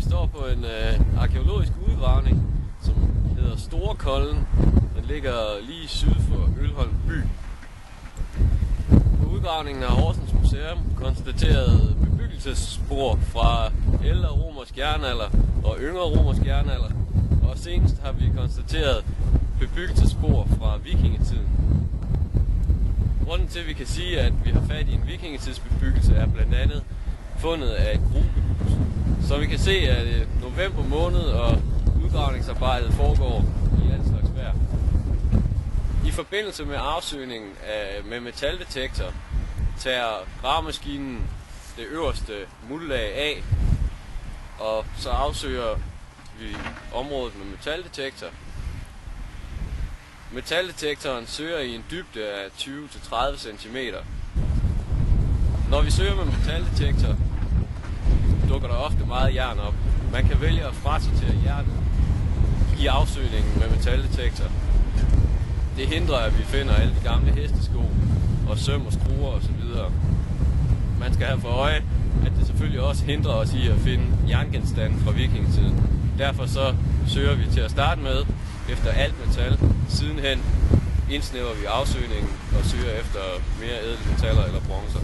står på en arkæologisk udgravning, som hedder Storekollen. Den ligger lige syd for Ølholm by. På udgravningen har Horsens Museum konstateret bebyggelsesspor fra ældre romersk jernalder og yngre romersk jernalder. Og senest har vi konstateret bebyggelsesspor fra vikingetiden. Grunden til, at vi kan sige, at vi har fat i en vikingetidsbebyggelse, er blandt andet fundet af et grubehus. Så vi kan se, at november måned og udgravningsarbejdet foregår i al slags vejr. I forbindelse med afsøgningen med metaldetektor tager gravemaskinen det øverste muldlag af, og så afsøger vi området med metaldetektor. Metaldetektoren søger i en dybde af 20-30 cm. Når vi søger med metaldetektor, dukker der ofte meget jern op. Man kan vælge at frasortere jernet i afsøgningen med metaldetektor. Det hindrer, at vi finder alle de gamle hestesko og søm og skruer osv. Man skal have for øje, at det selvfølgelig også hindrer os i at finde jerngenstande fra vikingetiden. Derfor så søger vi til at starte med efter alt metal. Sidenhen indsnæver vi afsøgningen og søger efter mere ædle metaller eller bronzer.